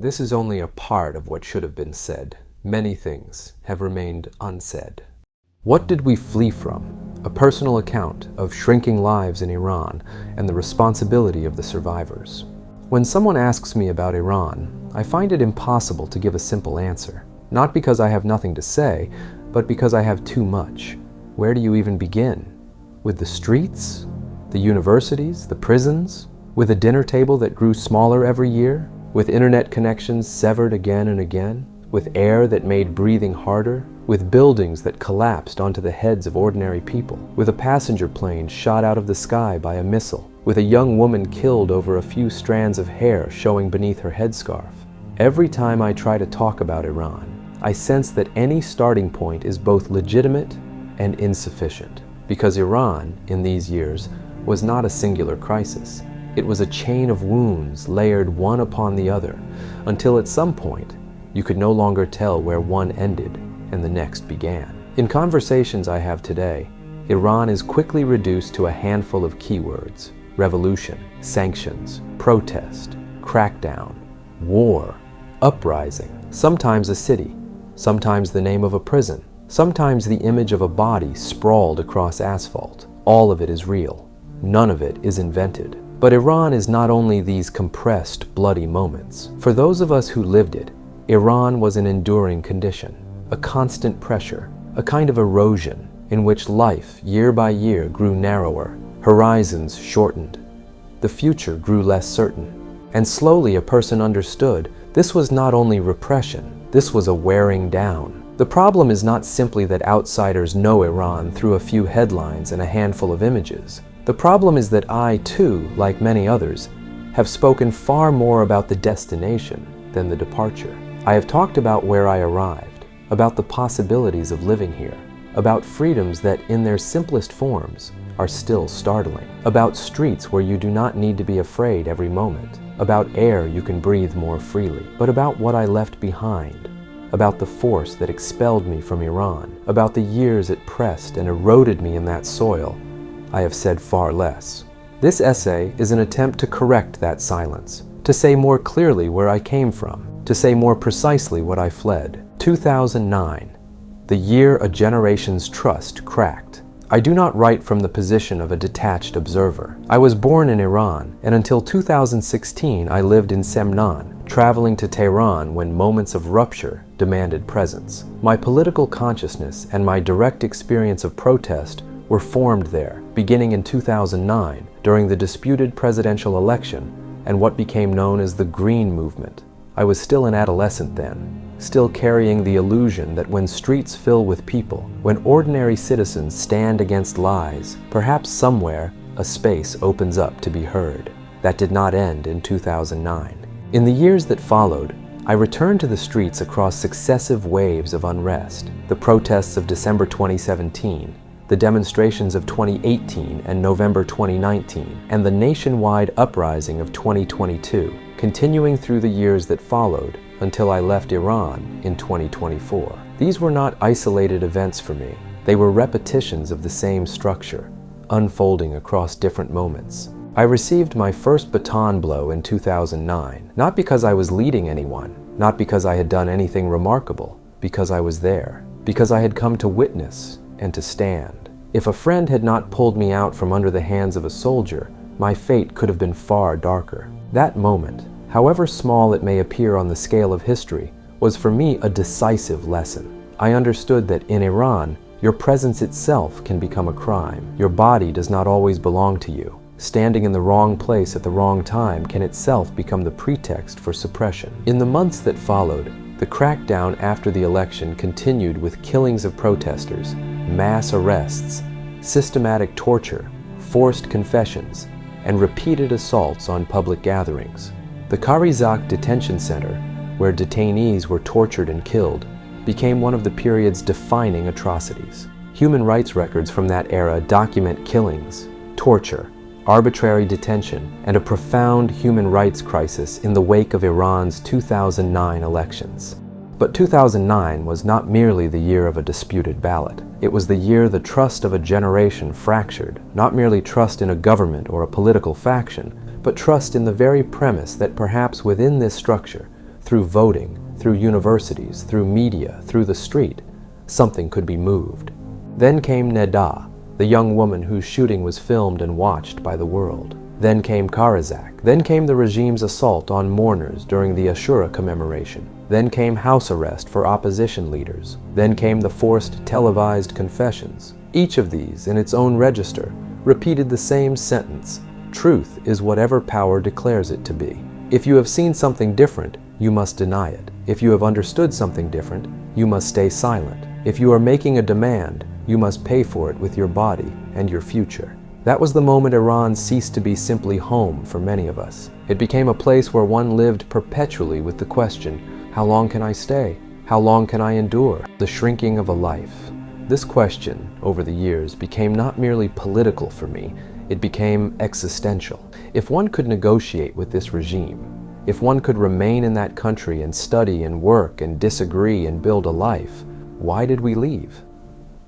This is only a part of what should have been said. Many things have remained unsaid. What did we flee from? A personal account of shrinking lives in Iran and the responsibility of the survivors. When someone asks me about Iran, I find it impossible to give a simple answer. Not because I have nothing to say, but because I have too much. Where do you even begin? With the streets? The universities? The prisons? With a dinner table that grew smaller every year? With internet connections severed again and again? With air that made breathing harder? With buildings that collapsed onto the heads of ordinary people? With a passenger plane shot out of the sky by a missile? With a young woman killed over a few strands of hair showing beneath her headscarf? Every time I try to talk about Iran, I sense that any starting point is both legitimate and insufficient. Because Iran, in these years, was not a singular crisis. It was a chain of wounds layered one upon the other, until at some point, you could no longer tell where one ended and the next began. In conversations I have today, Iran is quickly reduced to a handful of keywords: revolution, sanctions, protest, crackdown, war, uprising, sometimes a city, sometimes the name of a prison, sometimes the image of a body sprawled across asphalt. All of it is real. None of it is invented. But Iran is not only these compressed, bloody moments. For those of us who lived it, Iran was an enduring condition, a constant pressure, a kind of erosion in which life, year by year, grew narrower, horizons shortened. The future grew less certain. And slowly a person understood this was not only repression, this was a wearing down. The problem is not simply that outsiders know Iran through a few headlines and a handful of images. The problem is that I, too, like many others, have spoken far more about the destination than the departure. I have talked about where I arrived, about the possibilities of living here, about freedoms that, in their simplest forms, are still startling, about streets where you do not need to be afraid every moment, about air you can breathe more freely, but about what I left behind, about the force that expelled me from Iran, about the years it pressed and eroded me in that soil, I have said far less. This essay is an attempt to correct that silence, to say more clearly where I came from, to say more precisely what I fled. 2009, the year a generation's trust cracked. I do not write from the position of a detached observer. I was born in Iran, and until 2016 I lived in Semnan, traveling to Tehran when moments of rupture demanded presence. My political consciousness and my direct experience of protest were formed there, beginning in 2009, during the disputed presidential election and what became known as the Green Movement. I was still an adolescent then, still carrying the illusion that when streets fill with people, when ordinary citizens stand against lies, perhaps somewhere a space opens up to be heard. That did not end in 2009. In the years that followed, I returned to the streets across successive waves of unrest: the protests of December 2017, the demonstrations of 2018 and November 2019, and the nationwide uprising of 2022, continuing through the years that followed until I left Iran in 2024. These were not isolated events for me. They were repetitions of the same structure, unfolding across different moments. I received my first baton blow in 2009, not because I was leading anyone, not because I had done anything remarkable, because I was there, because I had come to witness and to stand. If a friend had not pulled me out from under the hands of a soldier, my fate could have been far darker. That moment, however small it may appear on the scale of history, was for me a decisive lesson. I understood that in Iran, your presence itself can become a crime. Your body does not always belong to you. Standing in the wrong place at the wrong time can itself become the pretext for suppression. In the months that followed, the crackdown after the election continued with killings of protesters, mass arrests, systematic torture, forced confessions, and repeated assaults on public gatherings. The Karizak detention center, where detainees were tortured and killed, became one of the period's defining atrocities. Human rights records from that era document killings, torture, arbitrary detention, and a profound human rights crisis in the wake of Iran's 2009 elections. But 2009 was not merely the year of a disputed ballot. It was the year the trust of a generation fractured, not merely trust in a government or a political faction, but trust in the very premise that perhaps within this structure, through voting, through universities, through media, through the street, something could be moved. Then came Neda, the young woman whose shooting was filmed and watched by the world. Then came Karazak. Then came the regime's assault on mourners during the Ashura commemoration. Then came house arrest for opposition leaders. Then came the forced televised confessions. Each of these, in its own register, repeated the same sentence: truth is whatever power declares it to be. If you have seen something different, you must deny it. If you have understood something different, you must stay silent. If you are making a demand, you must pay for it with your body and your future. That was the moment Iran ceased to be simply home for many of us. It became a place where one lived perpetually with the question, how long can I stay? How long can I endure? The shrinking of a life. This question, over the years, became not merely political for me, it became existential. If one could negotiate with this regime, if one could remain in that country and study and work and disagree and build a life, why did we leave?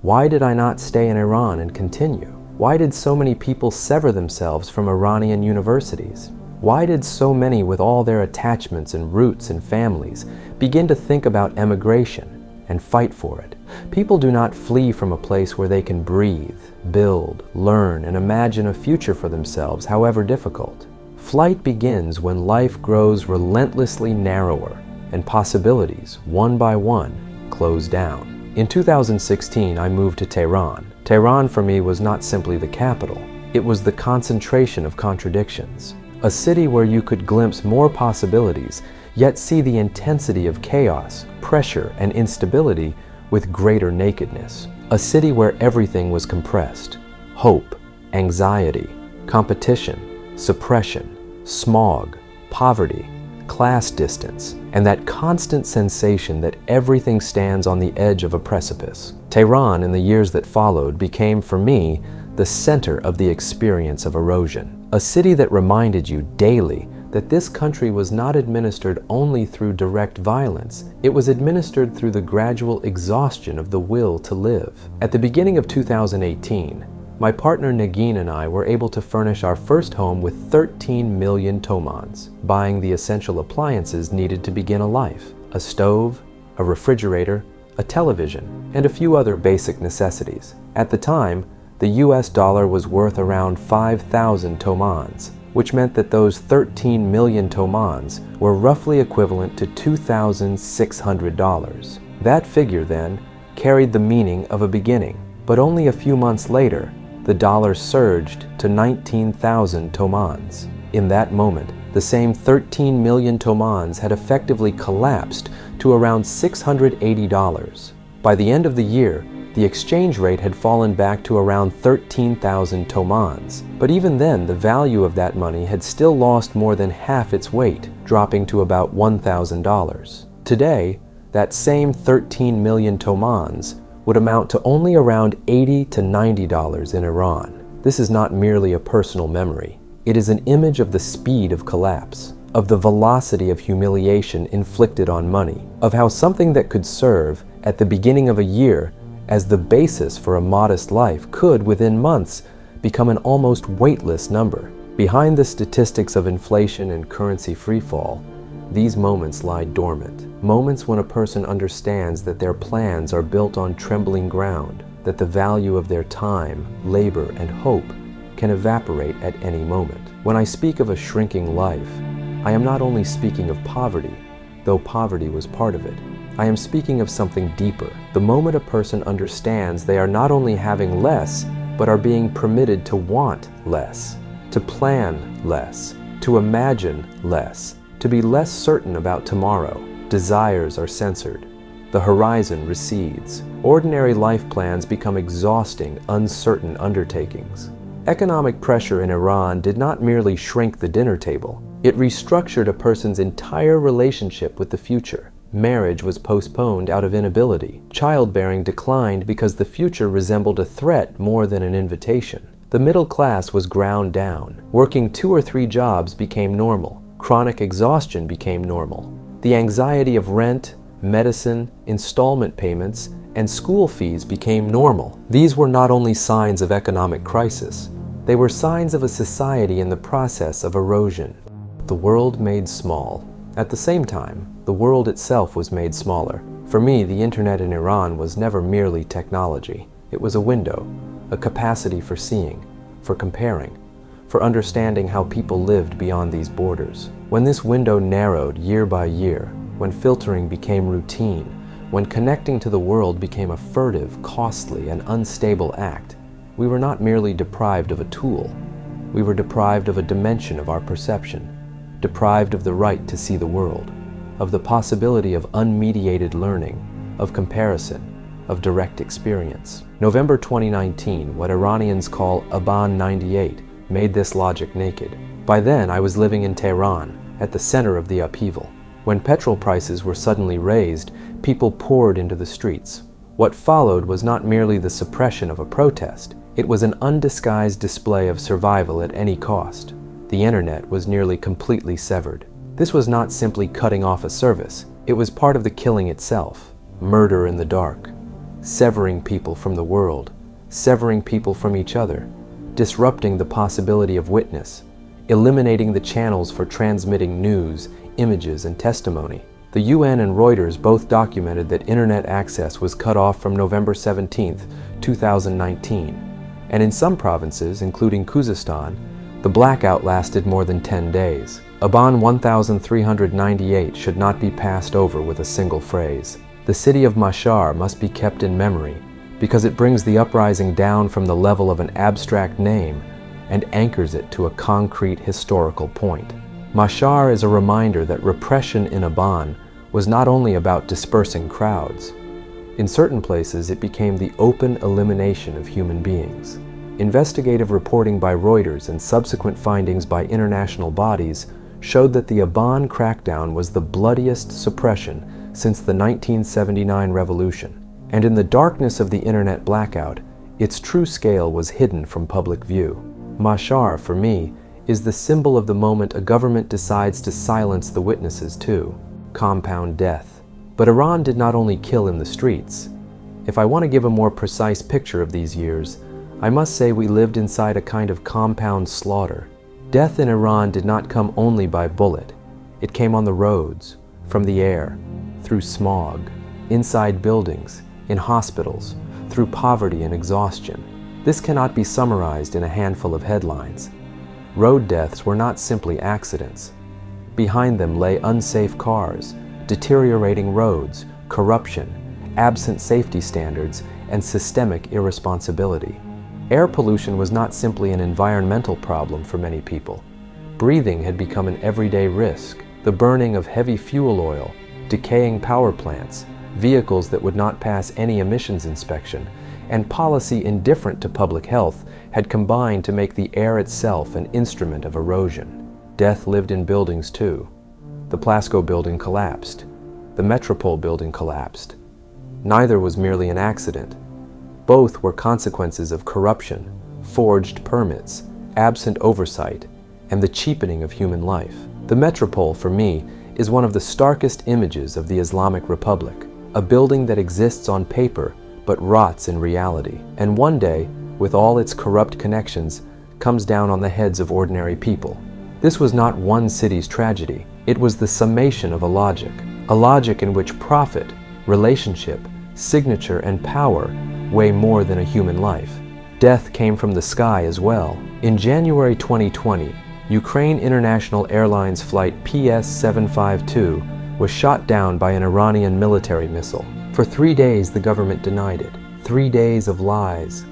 Why did I not stay in Iran and continue? Why did so many people sever themselves from Iranian universities? Why did so many with all their attachments and roots and families begin to think about emigration and fight for it? People do not flee from a place where they can breathe, build, learn, and imagine a future for themselves, however difficult. Flight begins when life grows relentlessly narrower and possibilities, one by one, close down. In 2016, I moved to Tehran. Tehran for me was not simply the capital, it was the concentration of contradictions. A city where you could glimpse more possibilities, yet see the intensity of chaos, pressure, and instability with greater nakedness. A city where everything was compressed: hope, anxiety, competition, suppression, smog, poverty, class distance, and that constant sensation that everything stands on the edge of a precipice. Tehran, in the years that followed, became for me the center of the experience of erosion. A city that reminded you daily that this country was not administered only through direct violence, it was administered through the gradual exhaustion of the will to live. At the beginning of 2018, my partner Negin and I were able to furnish our first home with 13 million tomans, buying the essential appliances needed to begin a life: a stove, a refrigerator, a television, and a few other basic necessities. At the time, the US dollar was worth around 5,000 tomans, which meant that those 13 million tomans were roughly equivalent to $2,600. That figure, then, carried the meaning of a beginning, but only a few months later, the dollar surged to 19,000 tomans. In that moment, the same 13 million tomans had effectively collapsed to around $680. By the end of the year, the exchange rate had fallen back to around 13,000 tomans. But even then, the value of that money had still lost more than half its weight, dropping to about $1,000. Today, that same 13 million tomans would amount to only around $80 to $90 in Iran. This is not merely a personal memory. It is an image of the speed of collapse, of the velocity of humiliation inflicted on money, of how something that could serve at the beginning of a year as the basis for a modest life could, within months, become an almost weightless number. Behind the statistics of inflation and currency freefall, these moments lie dormant. Moments when a person understands that their plans are built on trembling ground, that the value of their time, labor, and hope can evaporate at any moment. When I speak of a shrinking life, I am not only speaking of poverty, though poverty was part of it. I am speaking of something deeper. The moment a person understands they are not only having less, but are being permitted to want less, to plan less, to imagine less, to be less certain about tomorrow. Desires are censored. The horizon recedes. Ordinary life plans become exhausting, uncertain undertakings. Economic pressure in Iran did not merely shrink the dinner table. It restructured a person's entire relationship with the future. Marriage was postponed out of inability. Childbearing declined because the future resembled a threat more than an invitation. The middle class was ground down. Working 2 or 3 jobs became normal. Chronic exhaustion became normal. The anxiety of rent, medicine, installment payments, and school fees became normal. These were not only signs of economic crisis, they were signs of a society in the process of erosion. The world made small, At the same time, the world itself was made smaller. For me, the internet in Iran was never merely technology. It was a window, a capacity for seeing, for comparing, for understanding how people lived beyond these borders. When this window narrowed year by year, when filtering became routine, when connecting to the world became a furtive, costly, and unstable act, we were not merely deprived of a tool. We were deprived of a dimension of our perception, deprived of the right to see the world, of the possibility of unmediated learning, of comparison, of direct experience. November 2019, what Iranians call Aban 98, made this logic naked. By then, I was living in Tehran, at the center of the upheaval. When petrol prices were suddenly raised, people poured into the streets. What followed was not merely the suppression of a protest, it was an undisguised display of survival at any cost. The internet was nearly completely severed. This was not simply cutting off a service, it was part of the killing itself. Murder in the dark, severing people from the world, severing people from each other, disrupting the possibility of witness, eliminating the channels for transmitting news, images, and testimony. The UN and Reuters both documented that internet access was cut off from November 17, 2019, and in some provinces, including Khuzestan, the blackout lasted more than 10 days. Aban 1398 should not be passed over with a single phrase. The city of Feshar must be kept in memory because it brings the uprising down from the level of an abstract name and anchors it to a concrete historical point. Feshar is a reminder that repression in Aban was not only about dispersing crowds. In certain places, it became the open elimination of human beings. Investigative reporting by Reuters and subsequent findings by international bodies showed that the Aban crackdown was the bloodiest suppression since the 1979 revolution. And in the darkness of the internet blackout, its true scale was hidden from public view. Feshar, for me, is the symbol of the moment a government decides to silence the witnesses too. Compound death. But Iran did not only kill in the streets. If I want to give a more precise picture of these years, I must say we lived inside a kind of compound slaughter. Death in Iran did not come only by bullet. It came on the roads, from the air, through smog, inside buildings, in hospitals, through poverty and exhaustion. This cannot be summarized in a handful of headlines. Road deaths were not simply accidents. Behind them lay unsafe cars, deteriorating roads, corruption, absent safety standards, and systemic irresponsibility. Air pollution was not simply an environmental problem for many people. Breathing had become an everyday risk. The burning of heavy fuel oil, decaying power plants, vehicles that would not pass any emissions inspection, and policy indifferent to public health had combined to make the air itself an instrument of erosion. Death lived in buildings too. The Plasco building collapsed. The Metropole building collapsed. Neither was merely an accident. Both were consequences of corruption, forged permits, absent oversight, and the cheapening of human life. The Metropole, for me, is one of the starkest images of the Islamic Republic, a building that exists on paper but rots in reality, and one day, with all its corrupt connections, comes down on the heads of ordinary people. This was not one city's tragedy. It was the summation of a logic in which profit, relationship, signature, and power weigh more than a human life. Death came from the sky as well. In January 2020, Ukraine International Airlines flight PS-752 was shot down by an Iranian military missile. For 3 days, the government denied it. 3 days of lies.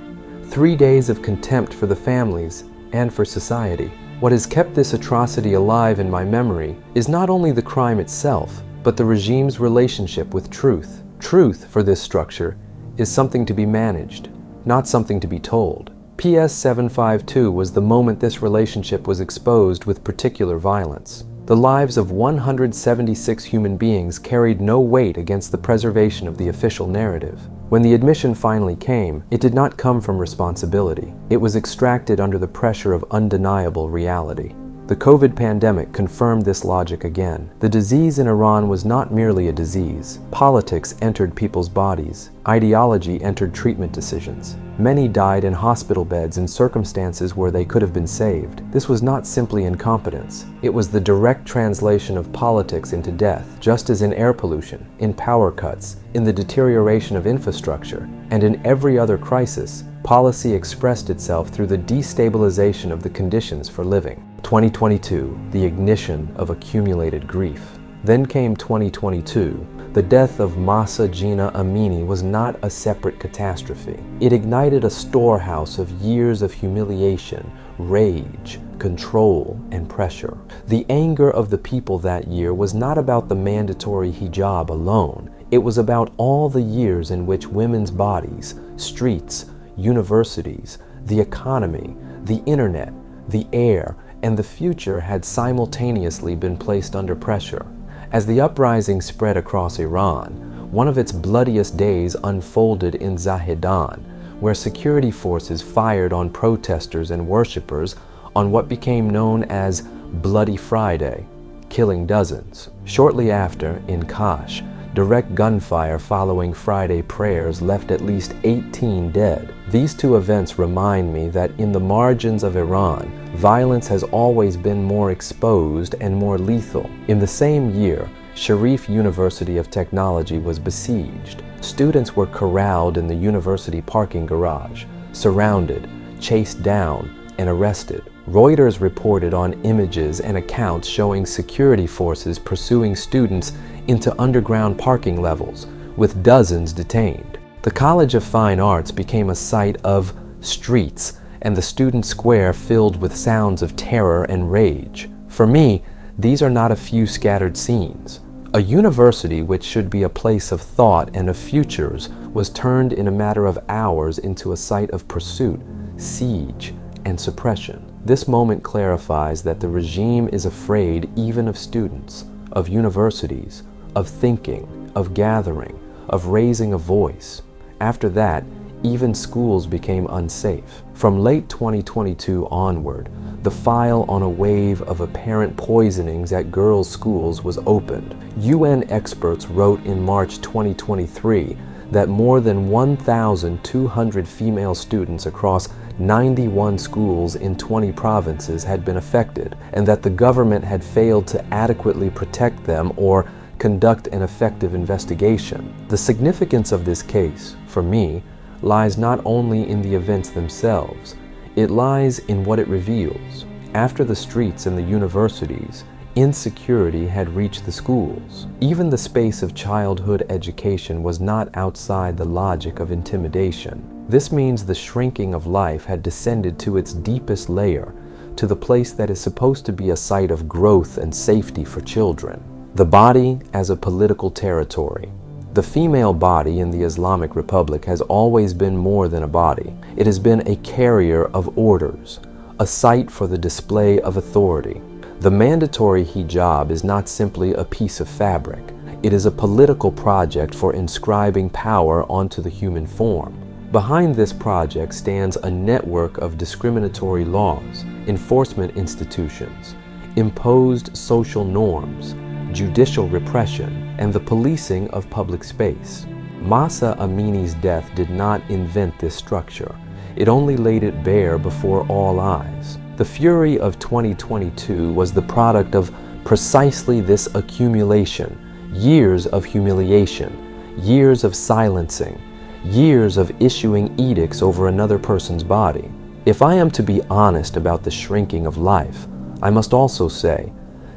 3 days of contempt for the families and for society. What has kept this atrocity alive in my memory is not only the crime itself, but the regime's relationship with truth. Truth, for this structure, is something to be managed, not something to be told. PS-752 was the moment this relationship was exposed with particular violence. The lives of 176 human beings carried no weight against the preservation of the official narrative. When the admission finally came, it did not come from responsibility. It was extracted under the pressure of undeniable reality. The COVID pandemic confirmed this logic again. The disease in Iran was not merely a disease. Politics entered people's bodies. Ideology entered treatment decisions. Many died in hospital beds in circumstances where they could have been saved. This was not simply incompetence. It was the direct translation of politics into death, just as in air pollution, in power cuts, in the deterioration of infrastructure, and in every other crisis. Policy expressed itself through the destabilization of the conditions for living. 2022, the ignition of accumulated grief. Then came 2022. The death of Mahsa Jina Amini was not a separate catastrophe. It ignited a storehouse of years of humiliation, rage, control, and pressure. The anger of the people that year was not about the mandatory hijab alone. It was about all the years in which women's bodies, streets, universities, the economy, the internet, the air, and the future had simultaneously been placed under pressure. As the uprising spread across Iran, one of its bloodiest days unfolded in Zahedan, where security forces fired on protesters and worshippers on what became known as Bloody Friday, killing dozens. Shortly after, in Kash, direct gunfire following Friday prayers left at least 18 dead. These two events remind me that in the margins of Iran, violence has always been more exposed and more lethal. In the same year, Sharif University of Technology was besieged. Students were corralled in the university parking garage, surrounded, chased down, and arrested. Reuters reported on images and accounts showing security forces pursuing students into underground parking levels, with dozens detained. The College of Fine Arts became a site of streets, and the student square filled with sounds of terror and rage. For me, these are not a few scattered scenes. A university which should be a place of thought and of futures was turned in a matter of hours into a site of pursuit, siege, and suppression. This moment clarifies that the regime is afraid even of students, of universities, of thinking, of gathering, of raising a voice. After that, even schools became unsafe. From late 2022 onward, the file on a wave of apparent poisonings at girls' schools was opened. UN experts wrote in March 2023 that more than 1,200 female students across 91 schools in 20 provinces had been affected, and that the government had failed to adequately protect them or conduct an effective investigation. The significance of this case, for me, lies not only in the events themselves, it lies in what it reveals. After the streets and the universities, insecurity had reached the schools. Even the space of childhood education was not outside the logic of intimidation. This means the shrinking of life had descended to its deepest layer, to the place that is supposed to be a site of growth and safety for children. The body as a political territory. The female body in the Islamic Republic has always been more than a body. It has been a carrier of orders, a site for the display of authority. The mandatory hijab is not simply a piece of fabric. It is a political project for inscribing power onto the human form. Behind this project stands a network of discriminatory laws, enforcement institutions, imposed social norms, judicial repression, and the policing of public space. Mahsa Amini's death did not invent this structure. It only laid it bare before all eyes. The fury of 2022 was the product of precisely this accumulation, years of humiliation, years of silencing, years of issuing edicts over another person's body. If I am to be honest about the shrinking of life, I must also say,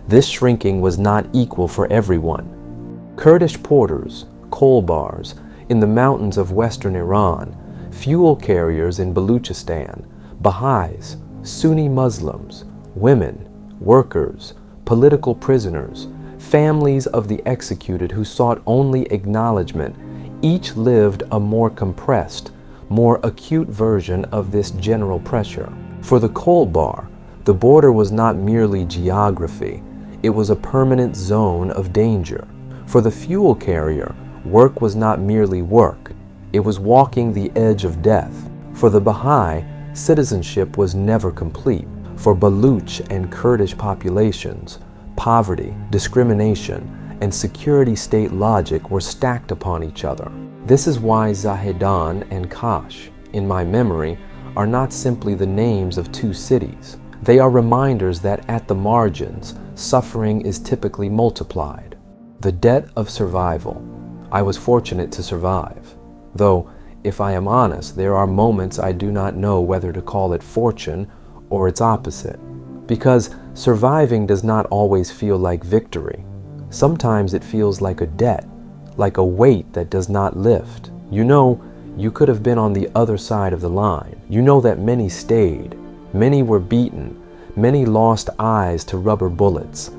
this shrinking was not equal for everyone. Kurdish porters, coal bars, in the mountains of western Iran, fuel carriers in Baluchistan, Baha'is, Sunni Muslims, women, workers, political prisoners, families of the executed who sought only acknowledgement, each lived a more compressed, more acute version of this general pressure. For the coal bar, the border was not merely geography, it was a permanent zone of danger. For the fuel carrier, work was not merely work, it was walking the edge of death. For the Baha'i, citizenship was never complete. for Baluch and Kurdish populations, poverty, discrimination, and security state logic were stacked upon each other. This is why Zahedan and Kash, in my memory, are not simply the names of two cities. They are reminders that at the margins, suffering is typically multiplied. The debt of survival. I was fortunate to survive. Though, if I am honest, there are moments I do not know whether to call it fortune or its opposite. Because surviving does not always feel like victory. Sometimes it feels like a debt, like a weight that does not lift. You know, you could have been on the other side of the line. You know that many stayed. Many were beaten. Many lost eyes to rubber bullets.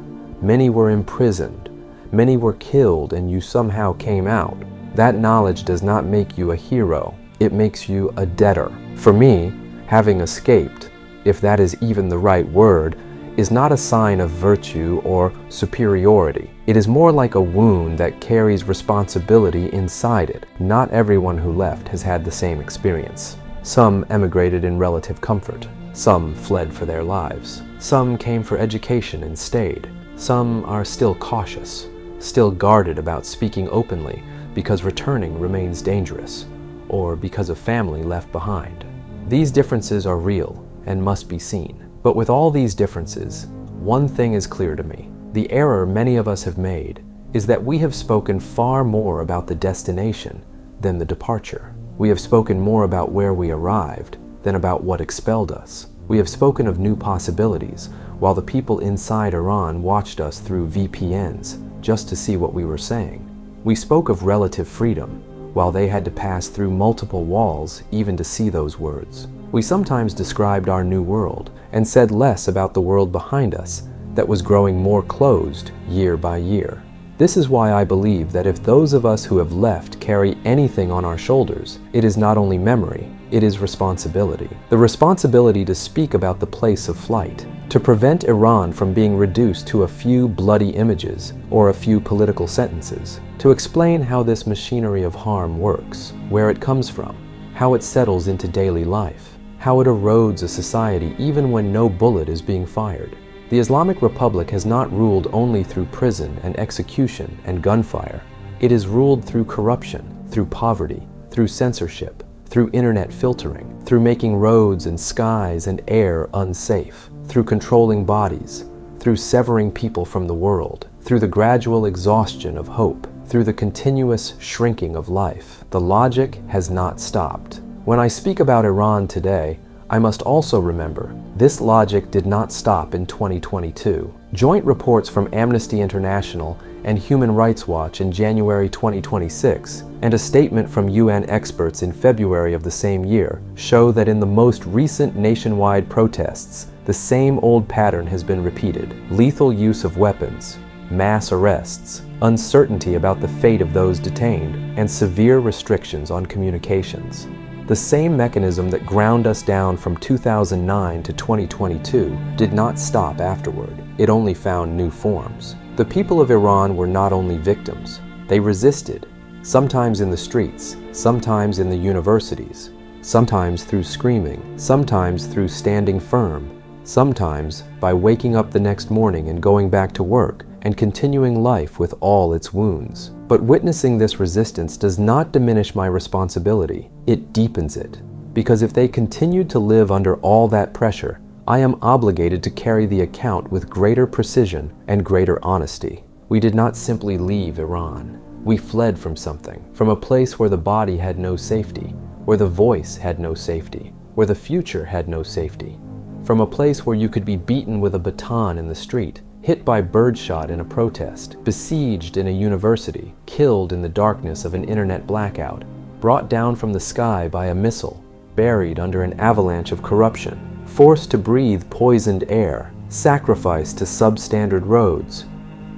Many were imprisoned. Many were killed, and you somehow came out. That knowledge does not make you a hero. It makes you a debtor. For me, having escaped, if that is even the right word, is not a sign of virtue or superiority. It is more like a wound that carries responsibility inside it. Not everyone who left has had the same experience. Some emigrated in relative comfort. Some fled for their lives. Some came for education and stayed. Some are still cautious, still guarded about speaking openly because returning remains dangerous, or because of family left behind. These differences are real and must be seen. But with all these differences, one thing is clear to me. The error many of us have made is that we have spoken far more about the destination than the departure. We have spoken more about where we arrived than about what expelled us. We have spoken of new possibilities, while the people inside Iran watched us through VPNs just to see what we were saying. We spoke of relative freedom, while they had to pass through multiple walls even to see those words. We sometimes described our new world and said less about the world behind us that was growing more closed year by year. This is why I believe that if those of us who have left carry anything on our shoulders, it is not only memory, it is responsibility. The responsibility to speak about the place of flight, to prevent Iran from being reduced to a few bloody images or a few political sentences, to explain how this machinery of harm works, where it comes from, how it settles into daily life, how it erodes a society even when no bullet is being fired. The Islamic Republic has not ruled only through prison and execution and gunfire. It is ruled through corruption, through poverty, through censorship, through internet filtering, through making roads and skies and air unsafe, through controlling bodies, through severing people from the world, through the gradual exhaustion of hope, through the continuous shrinking of life. The logic has not stopped. When I speak about Iran today, I must also remember this logic did not stop in 2022. Joint reports from Amnesty International and Human Rights Watch in January 2026 and a statement from UN experts in February of the same year show that in the most recent nationwide protests, the same old pattern has been repeated. Lethal use of weapons, mass arrests, uncertainty about the fate of those detained, and severe restrictions on communications. The same mechanism that ground us down from 2009 to 2022 did not stop afterward. It only found new forms. The people of Iran were not only victims, they resisted, sometimes in the streets, sometimes in the universities, sometimes through screaming, sometimes through standing firm, sometimes by waking up the next morning and going back to work and continuing life with all its wounds. But witnessing this resistance does not diminish my responsibility, it deepens it. Because if they continued to live under all that pressure, I am obligated to carry the account with greater precision and greater honesty. We did not simply leave Iran. We fled from something, from a place where the body had no safety, where the voice had no safety, where the future had no safety. From a place where you could be beaten with a baton in the street, hit by birdshot in a protest, besieged in a university, killed in the darkness of an internet blackout, brought down from the sky by a missile, buried under an avalanche of corruption, forced to breathe poisoned air, sacrificed to substandard roads,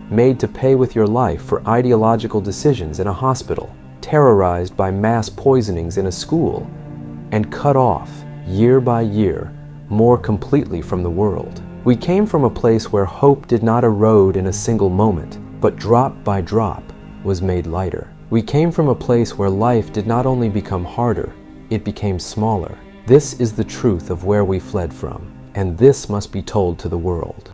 made to pay with your life for ideological decisions in a hospital, terrorized by mass poisonings in a school, and cut off, year by year, more completely from the world. We came from a place where hope did not erode in a single moment, but drop by drop was made lighter. We came from a place where life did not only become harder, it became smaller. This is the truth of where we fled from. and this must be told to the world.